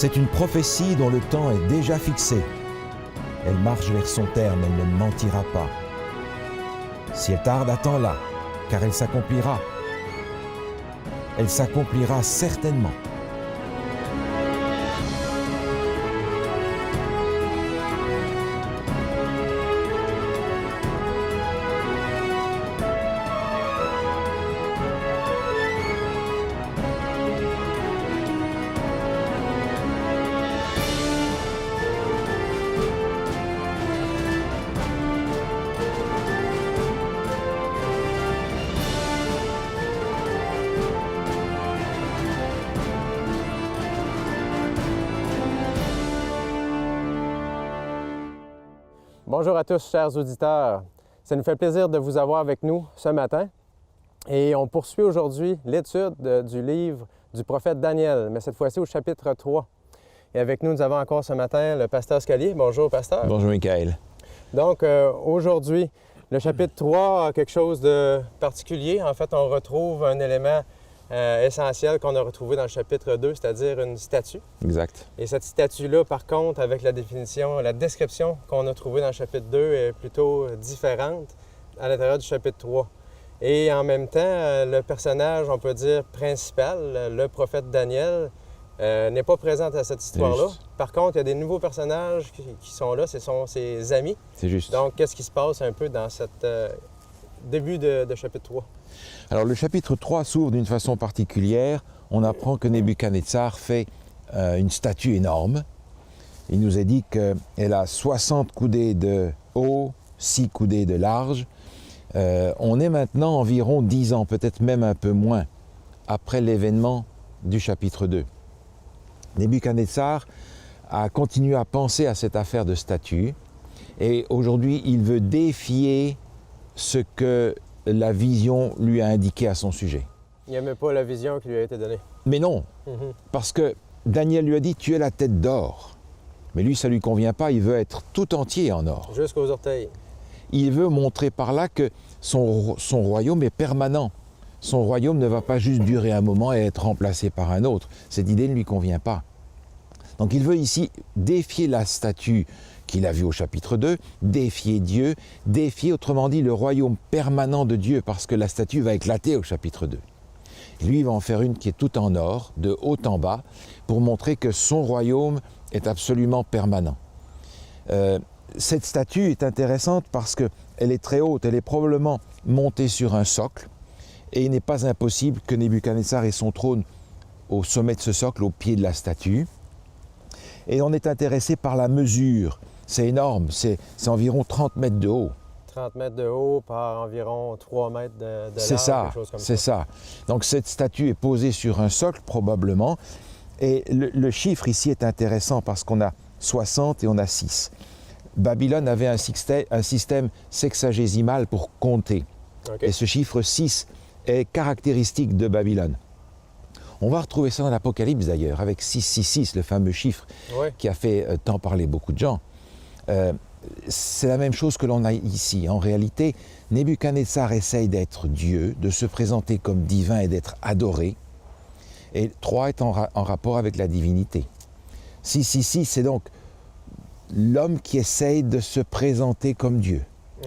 C'est une prophétie dont le temps est déjà fixé. Elle marche vers son terme, elle ne mentira pas. Si elle tarde, attends-la, car elle s'accomplira. Elle s'accomplira certainement. Bonjour à tous, chers auditeurs. Ça nous fait plaisir de vous avoir avec nous ce matin. Et on poursuit aujourd'hui l'étude du livre du prophète Daniel, mais cette fois-ci au chapitre 3. Et avec nous, nous avons encore ce matin le pasteur Scalier. Bonjour, pasteur. Bonjour, Michael. Donc, aujourd'hui, le chapitre 3 a quelque chose de particulier. En fait, on retrouve un élément essentiel qu'on a retrouvé dans le chapitre 2, c'est-à-dire une statue. Exact. Et cette statue-là, par contre, avec la définition, la description qu'on a trouvée dans le chapitre 2 est plutôt différente à l'intérieur du chapitre 3. Et en même temps, le personnage, on peut dire, principal, le prophète Daniel, n'est pas présent à cette histoire-là. Par contre, il y a des nouveaux personnages qui sont là, ce sont ses amis. C'est juste. Donc, qu'est-ce qui se passe un peu dans cet début de chapitre 3? Alors, le chapitre 3 s'ouvre d'une façon particulière. On apprend que Nebuchadnezzar fait une statue énorme. Il nous est dit qu'elle a 60 coudées de haut, 6 coudées de large. On est maintenant environ 10 ans, peut-être même un peu moins, après l'événement du chapitre 2. Nebuchadnezzar a continué à penser à cette affaire de statue et aujourd'hui il veut défier ce que la vision lui a indiqué à son sujet. Il n'aimait pas la vision qui lui a été donnée. Mais non, parce que Daniel lui a dit « tu es la tête d'or ». Mais lui, ça ne lui convient pas, il veut être tout entier en or. Jusqu'aux orteils. Il veut montrer par là que son royaume est permanent. Son royaume ne va pas juste durer un moment et être remplacé par un autre. Cette idée ne lui convient pas. Donc il veut ici défier la statue qu'il a vue au chapitre 2, défier Dieu, défier autrement dit le royaume permanent de Dieu parce que la statue va éclater au chapitre 2. Lui, il va en faire une qui est toute en or, de haut en bas, pour montrer que son royaume est absolument permanent. Cette statue est intéressante parce qu'elle est très haute, elle est probablement montée sur un socle, et il n'est pas impossible que Nebuchadnezzar ait son trône au sommet de ce socle, au pied de la statue. Et on est intéressé par la mesure. C'est énorme, c'est environ 30 mètres de haut. 30 mètres de haut par environ 3 mètres de large, c'est ça, quelque chose comme ça. C'est ça. Donc cette statue est posée sur un socle probablement. Et le chiffre ici est intéressant parce qu'on a 60 et on a 6. Babylone avait un système sexagésimal pour compter. Okay. Et ce chiffre 6 est caractéristique de Babylone. On va retrouver ça dans l'Apocalypse d'ailleurs, avec 666, le fameux chiffre qui a fait tant parler beaucoup de gens. C'est la même chose que l'on a ici. En réalité, Nebuchadnezzar essaye d'être Dieu, de se présenter comme divin et d'être adoré. Et 3 est en rapport avec la divinité. 666, c'est donc l'homme qui essaye de se présenter comme Dieu.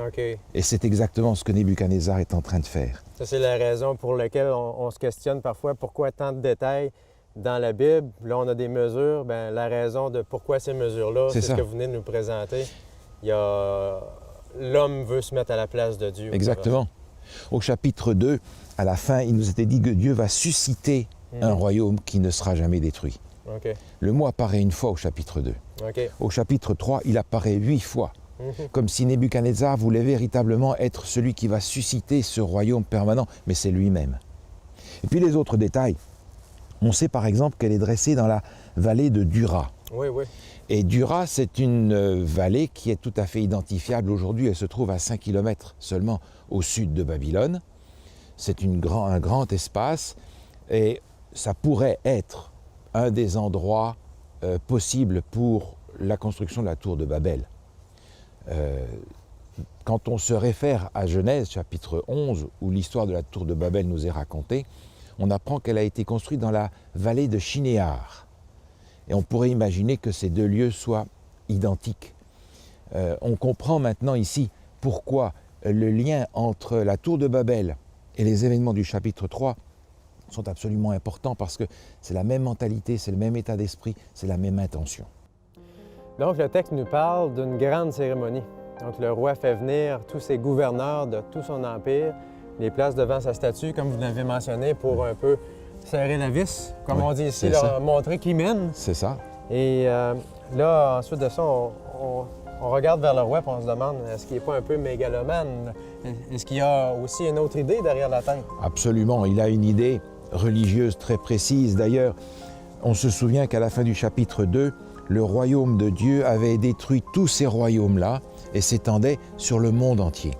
Okay. Et c'est exactement ce que Nebuchadnezzar est en train de faire. Ça, c'est la raison pour laquelle on se questionne parfois pourquoi tant de détails dans la Bible. Là, on a des mesures. Bien, la raison de pourquoi ces mesures-là, c'est ce que vous venez de nous présenter. L'homme veut se mettre à la place de Dieu. Exactement. Au chapitre 2, à la fin, il nous était dit que Dieu va susciter un royaume qui ne sera jamais détruit. Okay. Le mot apparaît une fois au chapitre 2. Okay. Au chapitre 3, il apparaît 8 fois. Comme si Nebuchadnezzar voulait véritablement être celui qui va susciter ce royaume permanent, mais c'est lui-même. Et puis les autres détails. On sait par exemple qu'elle est dressée dans la vallée de Dura. Oui, oui. Et Dura, c'est une vallée qui est tout à fait identifiable aujourd'hui. Elle se trouve à 5 km seulement au sud de Babylone. C'est un grand espace et ça pourrait être un des endroits possibles pour la construction de la tour de Babel. Quand on se réfère à Genèse, chapitre 11, où l'histoire de la tour de Babel nous est racontée, on apprend qu'elle a été construite dans la vallée de Shinéar. Et on pourrait imaginer que ces deux lieux soient identiques. On comprend maintenant ici pourquoi le lien entre la tour de Babel et les événements du chapitre 3 sont absolument importants, parce que c'est la même mentalité, c'est le même état d'esprit, c'est la même intention. Donc, le texte nous parle d'une grande cérémonie. Donc, le roi fait venir tous ses gouverneurs de tout son empire, les place devant sa statue, comme vous l'avez mentionné, pour un peu serrer la vis, comme on dit ici, leur montrer qui mène. C'est ça. Et là, ensuite de ça, on regarde vers le roi et on se demande, est-ce qu'il n'est pas un peu mégalomane? Est-ce qu'il y a aussi une autre idée derrière la tête? Absolument, il a une idée religieuse très précise. D'ailleurs, on se souvient qu'à la fin du chapitre 2, le royaume de Dieu avait détruit tous ces royaumes-là et s'étendait sur le monde entier.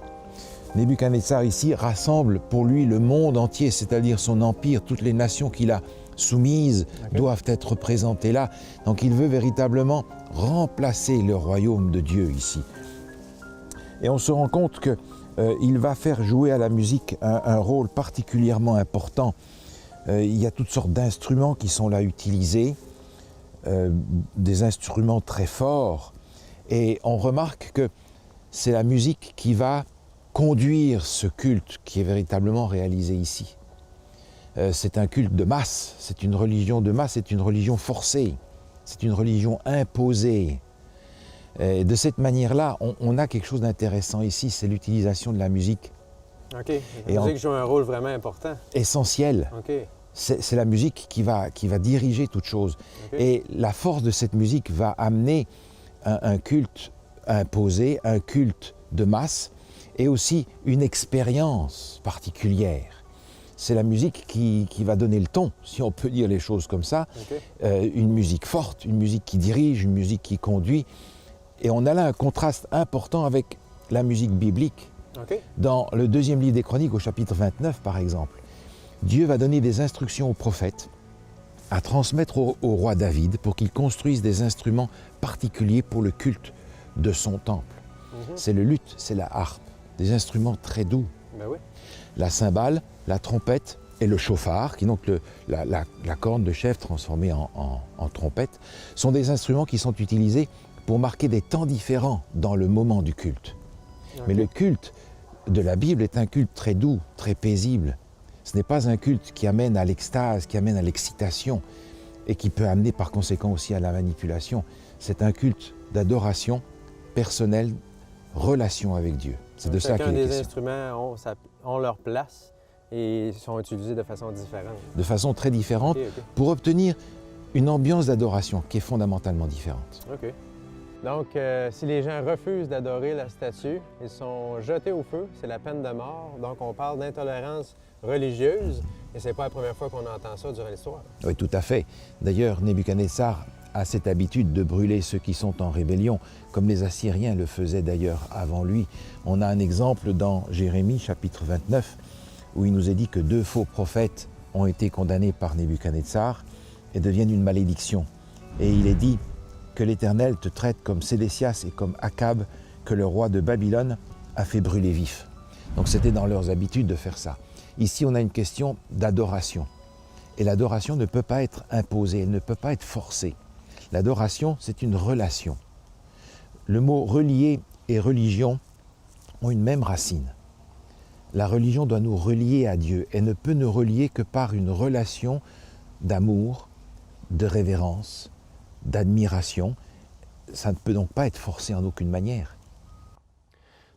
Nebuchadnezzar ici rassemble pour lui le monde entier, c'est-à-dire son empire, toutes les nations qu'il a soumises doivent être représentées là. Donc il veut véritablement remplacer le royaume de Dieu ici. Et on se rend compte qu'il va faire jouer à la musique un rôle particulièrement important. Il y a toutes sortes d'instruments qui sont là utilisés, des instruments très forts. Et on remarque que c'est la musique qui va conduire ce culte qui est véritablement réalisé ici. C'est un culte de masse, c'est une religion de masse, c'est une religion forcée, c'est une religion imposée. Et de cette manière-là, on a quelque chose d'intéressant ici, c'est l'utilisation de la musique. OK. La musique joue un rôle vraiment important. Essentiel. OK. C'est la musique qui va diriger toute chose. Okay. Et la force de cette musique va amener un culte imposé, un culte de masse, et aussi une expérience particulière. C'est la musique qui va donner le ton, si on peut dire les choses comme ça. Okay. Une musique forte, une musique qui dirige, une musique qui conduit. Et on a là un contraste important avec la musique biblique. Okay. Dans le deuxième livre des Chroniques, au chapitre 29 par exemple, Dieu va donner des instructions aux prophètes à transmettre au roi David pour qu'il construise des instruments particuliers pour le culte de son temple. C'est le luth, c'est la harpe, des instruments très doux. Ben oui. La cymbale, la trompette et le chauffard, qui est donc la corne de chèvre transformée en trompette, sont des instruments qui sont utilisés pour marquer des temps différents dans le moment du culte. Okay. Mais le culte de la Bible est un culte très doux, très paisible. Ce n'est pas un culte qui amène à l'extase, qui amène à l'excitation et qui peut amener par conséquent aussi à la manipulation. C'est un culte d'adoration personnelle, relation avec Dieu. C'est de ça qu'il est question. Chacun des instruments ont leur place et sont utilisés de façon différente. De façon très différente, pour obtenir une ambiance d'adoration qui est fondamentalement différente. OK. Donc, si les gens refusent d'adorer la statue, ils sont jetés au feu, c'est la peine de mort. Donc, on parle d'intolérance religieuse et c'est pas la première fois qu'on entend ça durant l'histoire. Oui, tout à fait. D'ailleurs, Nebuchadnezzar a cette habitude de brûler ceux qui sont en rébellion, comme les Assyriens le faisaient d'ailleurs avant lui. On a un exemple dans Jérémie, chapitre 29, où il nous est dit que 2 faux prophètes ont été condamnés par Nebuchadnezzar et deviennent une malédiction. Et il est dit que l'Éternel te traite comme Sédécias et comme Akab, que le roi de Babylone a fait brûler vif. Donc c'était dans leurs habitudes de faire ça. Ici, on a une question d'adoration. Et l'adoration ne peut pas être imposée, elle ne peut pas être forcée. L'adoration, c'est une relation. Le mot relier et religion ont une même racine. La religion doit nous relier à Dieu. Elle ne peut nous relier que par une relation d'amour, de révérence, d'admiration. Ça ne peut donc pas être forcé en aucune manière.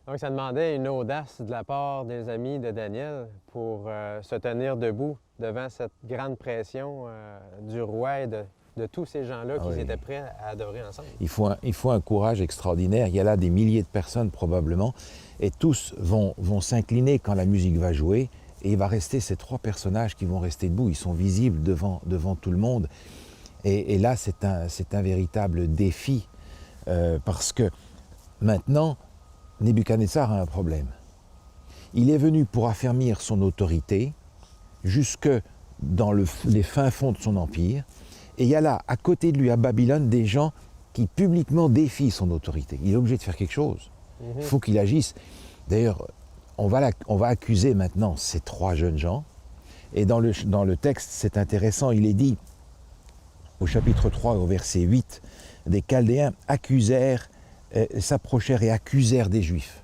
Donc, ça demandait une audace de la part des amis de Daniel pour se tenir debout devant cette grande pression du roi et de tous ces gens-là qui étaient prêts à adorer ensemble. Il faut un courage extraordinaire. Il y a là des milliers de personnes probablement, et tous vont s'incliner quand la musique va jouer, et il va rester ces 3 personnages qui vont rester debout. Ils sont visibles devant tout le monde. Et là, c'est un véritable défi, parce que maintenant, Nebuchadnezzar a un problème. Il est venu pour affermir son autorité jusque dans les fins fonds de son empire. Et il y a là, à côté de lui, à Babylone, des gens qui publiquement défient son autorité. Il est obligé de faire quelque chose. Il faut qu'il agisse. D'ailleurs, on va accuser maintenant ces 3 jeunes gens. Et dans le texte, c'est intéressant, il est dit au chapitre 3, au verset 8, des Chaldéens s'approchèrent et accusèrent des Juifs.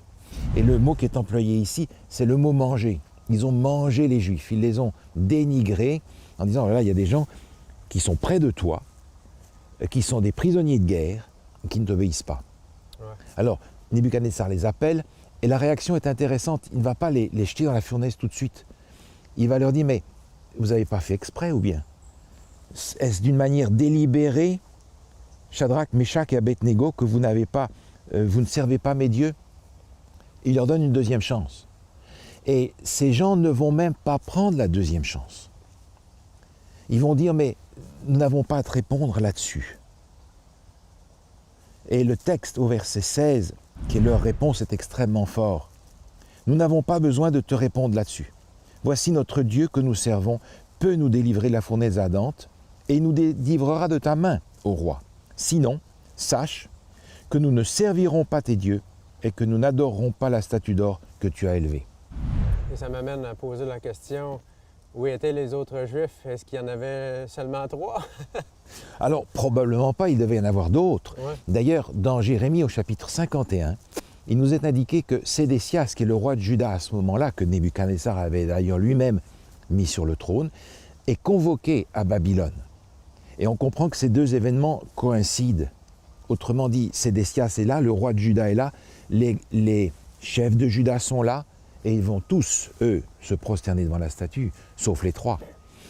Et le mot qui est employé ici, c'est le mot manger. Ils ont mangé les Juifs, ils les ont dénigrés en disant, voilà, il y a des gens qui sont près de toi, qui sont des prisonniers de guerre, qui ne t'obéissent pas. Ouais. Alors, Nebuchadnezzar les appelle, et la réaction est intéressante. Il ne va pas les jeter dans la fournaise tout de suite. Il va leur dire, mais vous n'avez pas fait exprès ou bien? Est-ce d'une manière délibérée, Shadrach, Meshach et Abednego, que vous ne servez pas mes dieux? Il leur donne une deuxième chance. Et ces gens ne vont même pas prendre la deuxième chance. Ils vont dire, mais nous n'avons pas à te répondre là-dessus. Et le texte au verset 16, qui est leur réponse, est extrêmement fort. Nous n'avons pas besoin de te répondre là-dessus. Voici notre Dieu que nous servons peut nous délivrer de la fournaise ardente et il nous délivrera de ta main, ô roi. Sinon, sache que nous ne servirons pas tes dieux et que nous n'adorerons pas la statue d'or que tu as élevée. Et ça m'amène à poser la question, où étaient les autres Juifs? Est-ce qu'il y en avait seulement 3? Alors, probablement pas, il devait y en avoir d'autres. Ouais. D'ailleurs, dans Jérémie au chapitre 51, il nous est indiqué que Sédécias, qui est le roi de Juda à ce moment-là, que Nebuchadnezzar avait d'ailleurs lui-même mis sur le trône, est convoqué à Babylone. Et on comprend que ces deux événements coïncident. Autrement dit, Sédécias est là, le roi de Juda est là, les chefs de Juda sont là, et ils vont tous, eux, se prosterner devant la statue, sauf les 3.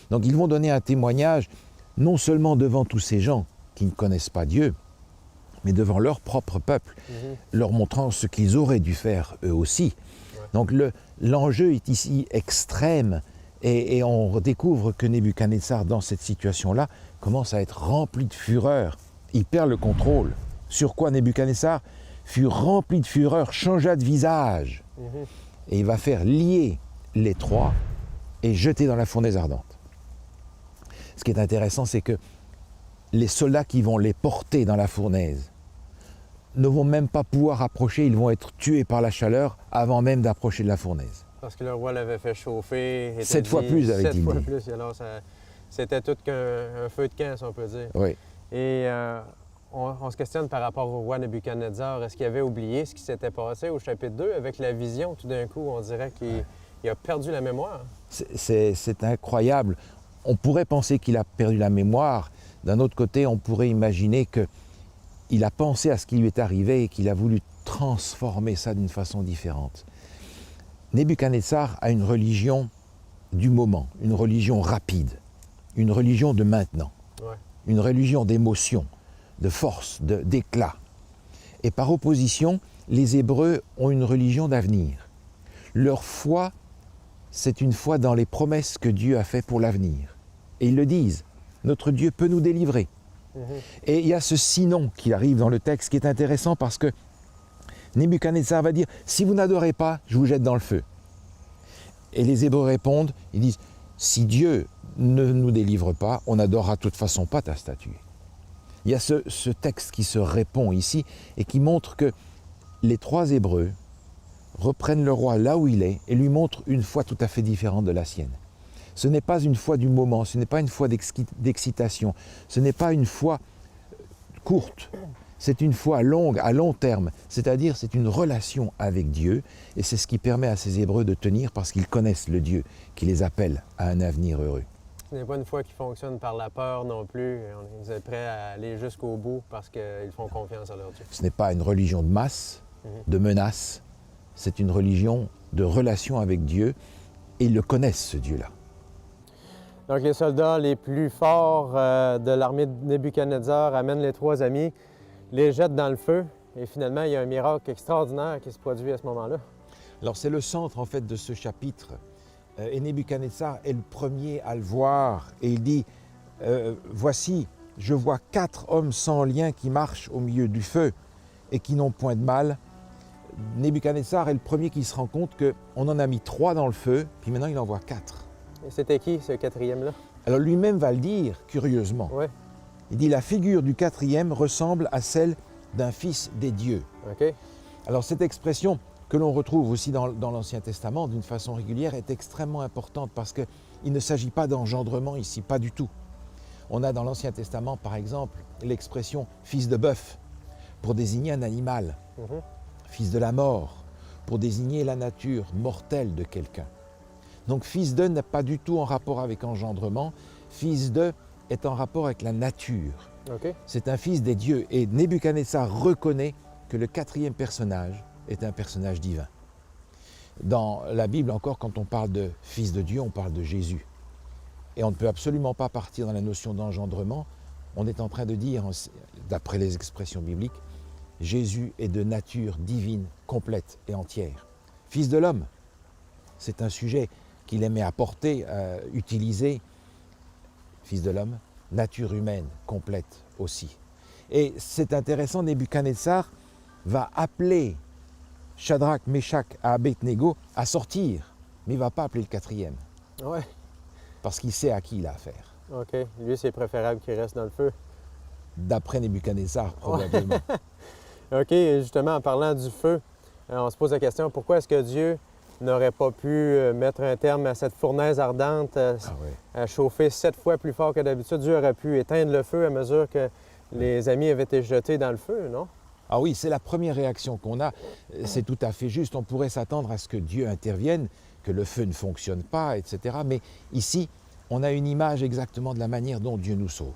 Donc ils vont donner un témoignage, non seulement devant tous ces gens qui ne connaissent pas Dieu, mais devant leur propre peuple, leur montrant ce qu'ils auraient dû faire eux aussi. Ouais. Donc l'enjeu est ici extrême, et on découvre que Nebuchadnezzar, dans cette situation-là, commence à être rempli de fureur. Il perd le contrôle. Sur quoi Nebuchadnezzar fut rempli de fureur, changea de visage, et il va faire lier les 3 et jeter dans la fournaise ardente. Ce qui est intéressant, c'est que les soldats qui vont les porter dans la fournaise ne vont même pas pouvoir approcher, ils vont être tués par la chaleur avant même d'approcher de la fournaise. Parce que le roi l'avait fait chauffer. 7 fois plus, avait-il dit. 7 fois plus, alors c'était tout qu'un feu de camp, si on peut dire. Oui. Et on se questionne par rapport au roi Nebuchadnezzar. Est-ce qu'il avait oublié ce qui s'était passé au chapitre 2 avec la vision? Tout d'un coup, on dirait qu'il a perdu la mémoire. C'est incroyable. On pourrait penser qu'il a perdu la mémoire. D'un autre côté, on pourrait imaginer qu'il a pensé à ce qui lui est arrivé et qu'il a voulu transformer ça d'une façon différente. Nebuchadnezzar a une religion du moment, une religion rapide, une religion de maintenant, Ouais. une religion d'émotion, de force, d'éclat. Et par opposition, les Hébreux ont une religion d'avenir. Leur foi, c'est une foi dans les promesses que Dieu a faites pour l'avenir. Et ils le disent, notre Dieu peut nous délivrer. Et il y a ce sinon qui arrive dans le texte qui est intéressant parce que Nebuchadnezzar va dire, si vous n'adorez pas, je vous jette dans le feu. Et les Hébreux répondent, ils disent, si Dieu ne nous délivre pas, on n'adorera de toute façon pas ta statue. Il y a ce texte qui se répond ici et qui montre que les 3 Hébreux reprennent le roi là où il est et lui montrent une foi tout à fait différente de la sienne. Ce n'est pas une foi du moment, ce n'est pas une foi d'excitation, ce n'est pas une foi courte, c'est une foi longue, à long terme, c'est-à-dire c'est une relation avec Dieu et c'est ce qui permet à ces Hébreux de tenir parce qu'ils connaissent le Dieu qui les appelle à un avenir heureux. Ce n'est pas une foi qui fonctionne par la peur non plus. Ils sont prêts à aller jusqu'au bout parce qu'ils font confiance à leur Dieu. Ce n'est pas une religion de masse, de menace, c'est une religion de relation avec Dieu et ils le connaissent ce Dieu-là. Donc les soldats les plus forts de l'armée de Nebuchadnezzar amènent les 3 amis, les jettent dans le feu et finalement il y a un miracle extraordinaire qui se produit à ce moment-là. Alors c'est le centre en fait de ce chapitre et Nebuchadnezzar est le premier à le voir et il dit voici, je vois 4 hommes sans lien qui marchent au milieu du feu et qui n'ont point de mal. Nebuchadnezzar est le premier qui se rend compte qu'on en a mis 3 dans le feu, puis maintenant il en voit 4. Et c'était qui ce 4e-là? Alors lui-même va le dire, curieusement. Oui. Il dit, la figure du 4e ressemble à celle d'un fils des dieux. OK. Alors cette expression que l'on retrouve aussi dans l'Ancien Testament d'une façon régulière est extrêmement importante parce qu'il ne s'agit pas d'engendrement ici, pas du tout. On a dans l'Ancien Testament, par exemple, l'expression « fils de bœuf » pour désigner un animal, fils de la mort pour désigner la nature mortelle de quelqu'un. Donc fils de n'est pas du tout en rapport avec engendrement, fils de est en rapport avec la nature. OK. C'est un fils des dieux et Nebuchadnezzar reconnaît que le quatrième personnage est un personnage divin. Dans la Bible encore, quand on parle de fils de Dieu, on parle de Jésus. Et on ne peut absolument pas partir dans la notion d'engendrement. On est en train de dire, d'après les expressions bibliques, Jésus est de nature divine, complète et entière. Fils de l'homme, c'est un sujet qu'il aimait apporter, utiliser. Fils de l'homme, nature humaine, complète aussi. Et c'est intéressant, Nebuchadnezzar va appeler Shadrach, Meshach et Abednego à sortir, mais il ne va pas appeler le quatrième, Ouais. parce qu'il sait à qui il a affaire. OK. Lui, c'est préférable qu'il reste dans le feu. D'après Nebuchadnezzar, probablement. OK. Et justement, en parlant du feu, on se pose la question, pourquoi est-ce que Dieu n'aurait pas pu mettre un terme à cette fournaise ardente, à chauffer 7 fois plus fort que d'habitude? Dieu aurait pu éteindre le feu à mesure que les amis avaient été jetés dans le feu, non? Ah oui, c'est la première réaction qu'on a. C'est tout à fait juste. On pourrait s'attendre à ce que Dieu intervienne, que le feu ne fonctionne pas, etc. Mais ici, on a une image exactement de la manière dont Dieu nous sauve.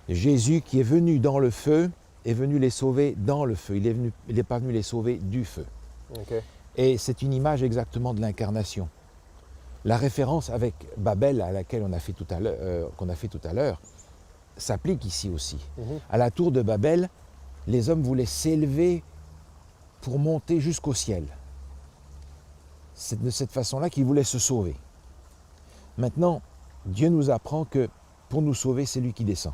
Jésus qui est venu dans le feu est venu les sauver dans le feu. Il n'est pas venu les sauver du feu. OK. Et c'est une image exactement de l'incarnation. La référence avec Babel à laquelle qu'on a fait tout à l'heure s'applique ici aussi. À la tour de Babel, les hommes voulaient s'élever pour monter jusqu'au ciel. C'est de cette façon-là qu'ils voulaient se sauver. Maintenant, Dieu nous apprend que pour nous sauver, c'est lui qui descend.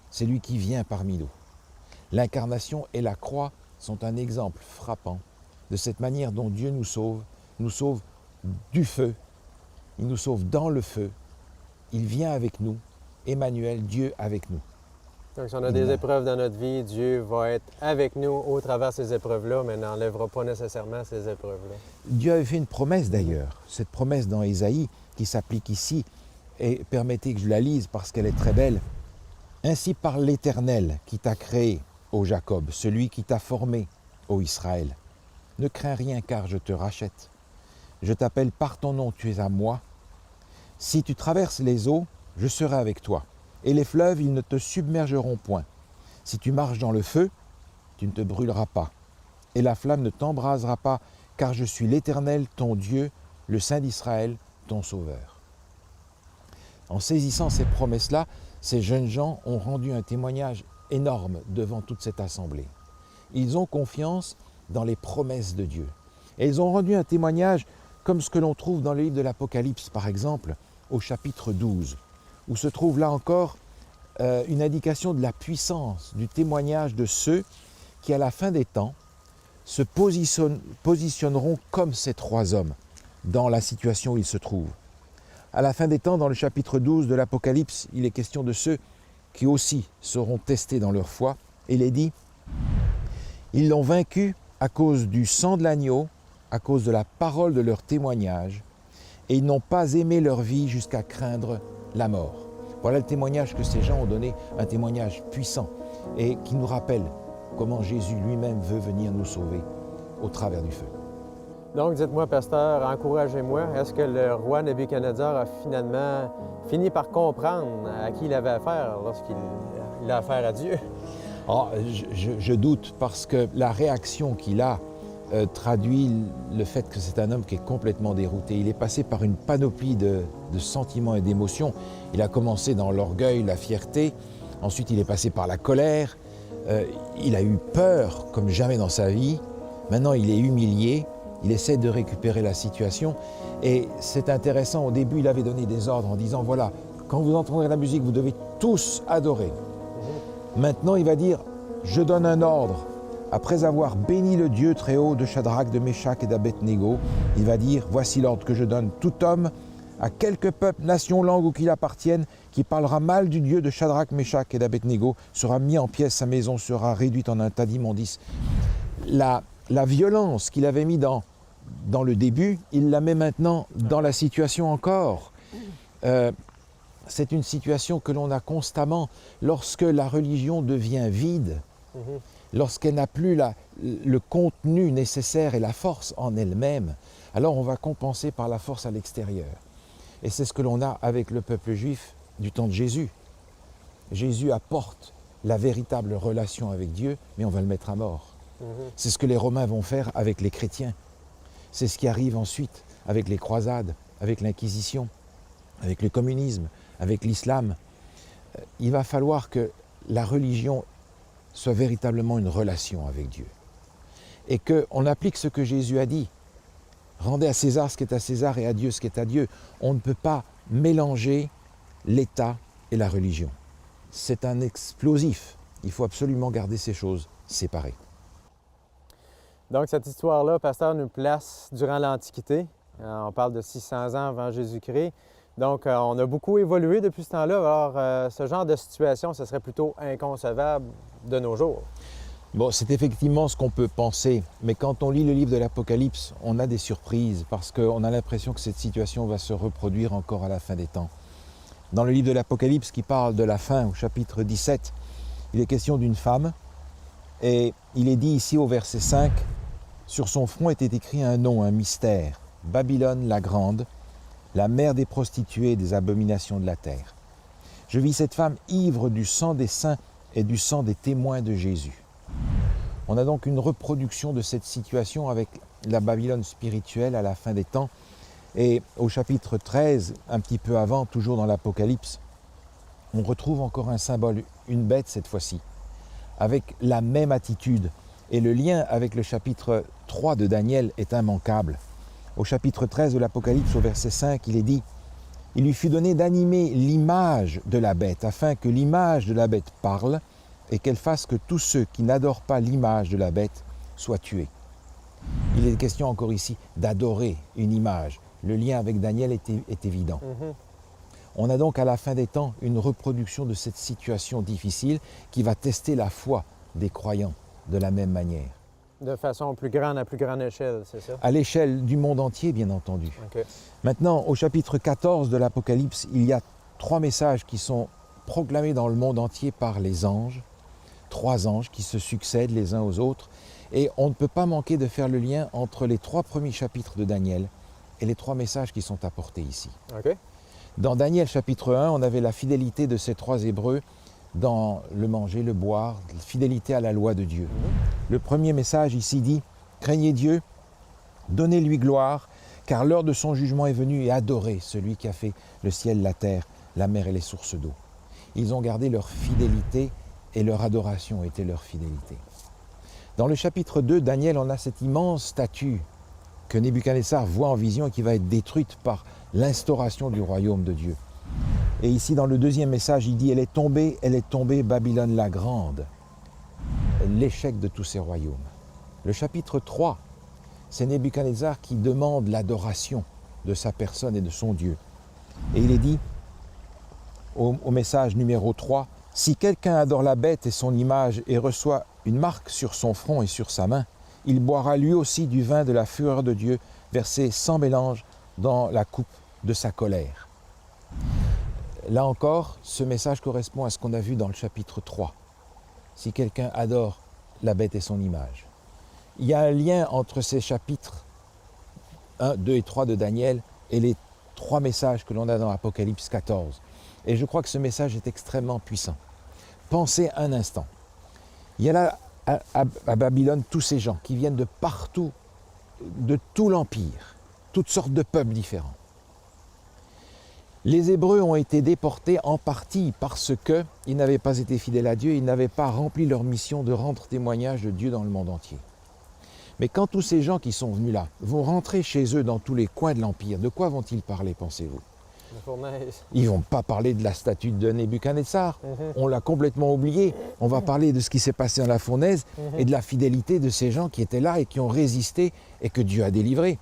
C'est lui qui vient parmi nous. L'incarnation et la croix sont un exemple frappant de cette manière dont Dieu nous sauve du feu, il nous sauve dans le feu, il vient avec nous, Emmanuel, Dieu avec nous. Donc, si on a des épreuves dans notre vie, Dieu va être avec nous au travers ces épreuves-là, mais n'enlèvera pas nécessairement ces épreuves-là. Dieu avait fait une promesse d'ailleurs, cette promesse dans Ésaïe qui s'applique ici, et permettez que je la lise parce qu'elle est très belle. « Ainsi parle l'Éternel qui t'a créé, ô Jacob, celui qui t'a formé, ô Israël. Ne crains rien car je te rachète. Je t'appelle par ton nom, tu es à moi. Si tu traverses les eaux, je serai avec toi. Et les fleuves, ils ne te submergeront point. Si tu marches dans le feu, tu ne te brûleras pas. Et la flamme ne t'embrasera pas, car je suis l'Éternel, ton Dieu, le Saint d'Israël, ton Sauveur. » En saisissant ces promesses-là, ces jeunes gens ont rendu un témoignage énorme devant toute cette assemblée. Ils ont confiance dans les promesses de Dieu. Et ils ont rendu un témoignage comme ce que l'on trouve dans le livre de l'Apocalypse, par exemple, au chapitre 12, où se trouve là encore une indication de la puissance du témoignage de ceux qui, à la fin des temps, se positionneront comme ces trois hommes dans la situation où ils se trouvent. À la fin des temps, dans le chapitre 12 de l'Apocalypse, il est question de ceux qui aussi seront testés dans leur foi. Et il est dit, « Ils l'ont vaincu à cause du sang de l'agneau, à cause de la parole de leur témoignage, et ils n'ont pas aimé leur vie jusqu'à craindre la mort. » Voilà le témoignage que ces gens ont donné, un témoignage puissant et qui nous rappelle comment Jésus lui-même veut venir nous sauver au travers du feu. Donc, dites-moi, pasteur, encouragez-moi, est-ce que le roi Nebuchadnezzar a finalement fini par comprendre à qui il avait affaire lorsqu'il a affaire à Dieu? Oh, je doute parce que la réaction qu'il a traduit le fait que c'est un homme qui est complètement dérouté. Il est passé par une panoplie de sentiments et d'émotions. Il a commencé dans l'orgueil, la fierté, ensuite il est passé par la colère, il a eu peur comme jamais dans sa vie, maintenant il est humilié, il essaie de récupérer la situation et c'est intéressant, au début il avait donné des ordres en disant voilà, quand vous entendrez la musique, vous devez tous adorer. Maintenant il va dire, je donne un ordre. Après avoir béni le Dieu très haut de Shadrach, de Meshach et d'Abednego, il va dire, voici l'ordre que je donne, tout homme, à quelque peuple, nation, langue ou qu'il appartienne, qui parlera mal du Dieu de Shadrach, Meshach et d'Abednego, sera mis en pièces, sa maison sera réduite en un tas d'immondices. La violence qu'il avait mis dans le début, il la met maintenant dans la situation encore. c'est une situation que l'on a constamment lorsque la religion devient vide, lorsqu'elle n'a plus le contenu nécessaire et la force en elle-même, alors on va compenser par la force à l'extérieur. Et c'est ce que l'on a avec le peuple juif du temps de Jésus. Jésus apporte la véritable relation avec Dieu, mais on va le mettre à mort. C'est ce que les Romains vont faire avec les chrétiens. C'est ce qui arrive ensuite avec les croisades, avec l'Inquisition, avec le communisme, avec l'islam. Il va falloir que la religion soit véritablement une relation avec Dieu. Et qu'on applique ce que Jésus a dit. Rendez à César ce qui est à César et à Dieu ce qui est à Dieu. On ne peut pas mélanger l'État et la religion. C'est un explosif. Il faut absolument garder ces choses séparées. Donc, cette histoire-là, pasteur, nous place durant l'Antiquité. On parle de 600 ans avant Jésus-Christ. Donc, on a beaucoup évolué depuis ce temps-là. Alors, ce genre de situation, ce serait plutôt inconcevable de nos jours. Bon, c'est effectivement ce qu'on peut penser, mais quand on lit le livre de l'Apocalypse, on a des surprises parce qu'on a l'impression que cette situation va se reproduire encore à la fin des temps. Dans le livre de l'Apocalypse qui parle de la fin, au chapitre 17, il est question d'une femme et il est dit ici au verset 5, « Sur son front était écrit un nom, un mystère, Babylone la grande, la mère des prostituées et des abominations de la terre. Je vis cette femme ivre du sang des saints et du sang des témoins de Jésus. » On a donc une reproduction de cette situation avec la Babylone spirituelle à la fin des temps. Et au chapitre 13, un petit peu avant, toujours dans l'Apocalypse, on retrouve encore un symbole, une bête cette fois-ci, avec la même attitude. Et le lien avec le chapitre 3 de Daniel est immanquable. Au chapitre 13 de l'Apocalypse, au verset 5, il est dit « Il lui fut donné d'animer l'image de la bête, afin que l'image de la bête parle, et qu'elle fasse que tous ceux qui n'adorent pas l'image de la bête soient tués. » Il est question encore ici d'adorer une image. Le lien avec Daniel est évident. On a donc à la fin des temps une reproduction de cette situation difficile qui va tester la foi des croyants de la même manière. De façon plus grande, à plus grande échelle, c'est ça? À l'échelle du monde entier, bien entendu. Okay. Maintenant, au chapitre 14 de l'Apocalypse, il y a 3 messages qui sont proclamés dans le monde entier par les anges. 3 anges qui se succèdent les uns aux autres. Et on ne peut pas manquer de faire le lien entre les 3 premiers chapitres de Daniel et les 3 messages qui sont apportés ici. Okay. Dans Daniel chapitre 1, on avait la fidélité de ces 3 Hébreux dans le manger, le boire, la fidélité à la loi de Dieu. Le premier message ici dit « Craignez Dieu, donnez-lui gloire, car l'heure de son jugement est venue et adorez celui qui a fait le ciel, la terre, la mer et les sources d'eau. » Ils ont gardé leur fidélité et leur adoration était leur fidélité. Dans le chapitre 2, Daniel, on a cette immense statue que Nebuchadnezzar voit en vision et qui va être détruite par l'instauration du royaume de Dieu. Et ici, dans le deuxième message, il dit « Elle est tombée, Babylone la grande, l'échec de tous ces royaumes. » Le chapitre 3, c'est Nebuchadnezzar qui demande l'adoration de sa personne et de son Dieu. Et il est dit, au message numéro 3, « Si quelqu'un adore la bête et son image et reçoit une marque sur son front et sur sa main, il boira lui aussi du vin de la fureur de Dieu, versé sans mélange dans la coupe de sa colère. » Là encore, ce message correspond à ce qu'on a vu dans le chapitre 3. Si quelqu'un adore la bête et son image. Il y a un lien entre ces chapitres 1, 2 et 3 de Daniel et les 3 messages que l'on a dans Apocalypse 14. Et je crois que ce message est extrêmement puissant. Pensez un instant. Il y a là à Babylone tous ces gens qui viennent de partout, de tout l'Empire, toutes sortes de peuples différents. Les Hébreux ont été déportés en partie parce qu'ils n'avaient pas été fidèles à Dieu, ils n'avaient pas rempli leur mission de rendre témoignage de Dieu dans le monde entier. Mais quand tous ces gens qui sont venus là vont rentrer chez eux dans tous les coins de l'Empire, de quoi vont-ils parler, pensez-vous? La fournaise. Ils ne vont pas parler de la statue de Nebuchadnezzar, on l'a complètement oublié. On va parler de ce qui s'est passé dans la fournaise et de la fidélité de ces gens qui étaient là et qui ont résisté et que Dieu a délivrés.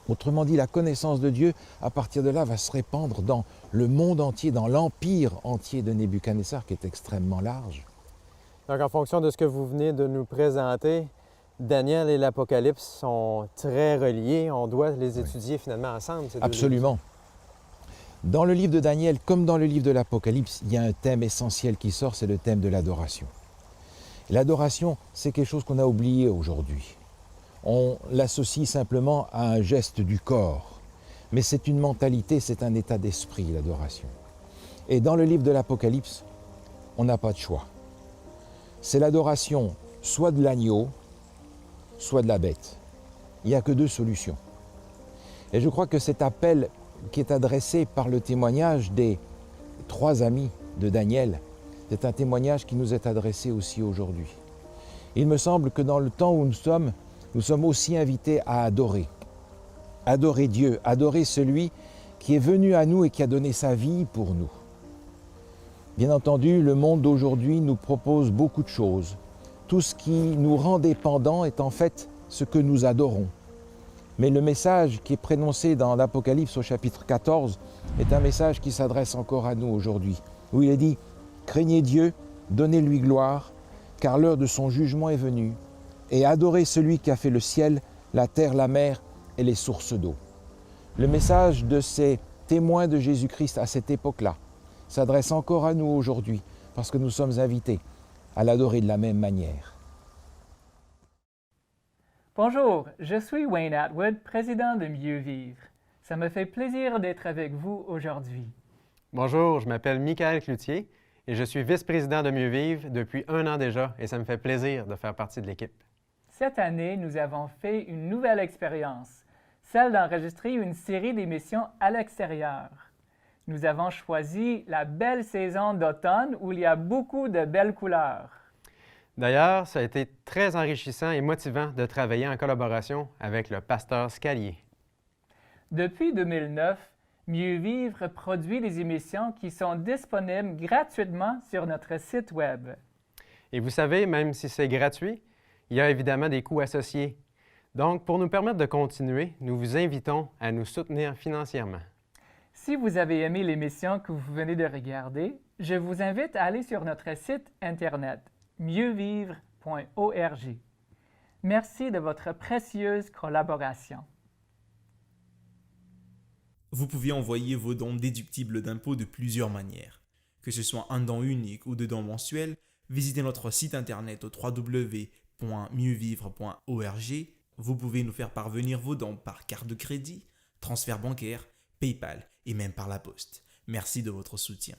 Autrement dit, la connaissance de Dieu, à partir de là, va se répandre dans le monde entier, dans l'empire entier de Nebuchadnezzar, qui est extrêmement large. Donc, en fonction de ce que vous venez de nous présenter, Daniel et l'Apocalypse sont très reliés. On doit les étudier finalement ensemble. Absolument. Dans le livre de Daniel, comme dans le livre de l'Apocalypse, il y a un thème essentiel qui sort, c'est le thème de l'adoration. L'adoration, c'est quelque chose qu'on a oublié aujourd'hui. On l'associe simplement à un geste du corps. Mais c'est une mentalité, c'est un état d'esprit, l'adoration. Et dans le livre de l'Apocalypse, on n'a pas de choix. C'est l'adoration soit de l'agneau, soit de la bête. Il n'y a que deux solutions. Et je crois que cet appel qui est adressé par le témoignage des 3 amis de Daniel, c'est un témoignage qui nous est adressé aussi aujourd'hui. Il me semble que dans le temps où nous sommes aussi invités à adorer. Adorer Dieu, adorer celui qui est venu à nous et qui a donné sa vie pour nous. Bien entendu, le monde d'aujourd'hui nous propose beaucoup de choses. Tout ce qui nous rend dépendants est en fait ce que nous adorons. Mais le message qui est prononcé dans l'Apocalypse au chapitre 14 est un message qui s'adresse encore à nous aujourd'hui, où il est dit « Craignez Dieu, donnez-lui gloire, car l'heure de son jugement est venue, et adorez celui qui a fait le ciel, la terre, la mer et les sources d'eau. » Le message de ces témoins de Jésus-Christ à cette époque-là s'adresse encore à nous aujourd'hui, parce que nous sommes invités à l'adorer de la même manière. Bonjour, je suis Wayne Atwood, président de Mieux Vivre. Ça me fait plaisir d'être avec vous aujourd'hui. Bonjour, je m'appelle Michael Cloutier et je suis vice-président de Mieux Vivre depuis 1 an déjà et ça me fait plaisir de faire partie de l'équipe. Cette année, nous avons fait une nouvelle expérience, celle d'enregistrer une série d'émissions à l'extérieur. Nous avons choisi la belle saison d'automne où il y a beaucoup de belles couleurs. D'ailleurs, ça a été très enrichissant et motivant de travailler en collaboration avec le pasteur Scalier. Depuis 2009, Mieux Vivre produit des émissions qui sont disponibles gratuitement sur notre site Web. Et vous savez, même si c'est gratuit, il y a évidemment des coûts associés. Donc, pour nous permettre de continuer, nous vous invitons à nous soutenir financièrement. Si vous avez aimé l'émission que vous venez de regarder, je vous invite à aller sur notre site Internet mieuxvivre.org. Merci de votre précieuse collaboration. Vous pouvez envoyer vos dons déductibles d'impôts de plusieurs manières. Que ce soit un don unique ou 2 dons mensuels, visitez notre site internet au www.mieuxvivre.org. Vous pouvez nous faire parvenir vos dons par carte de crédit, transfert bancaire, PayPal et même par la poste. Merci de votre soutien.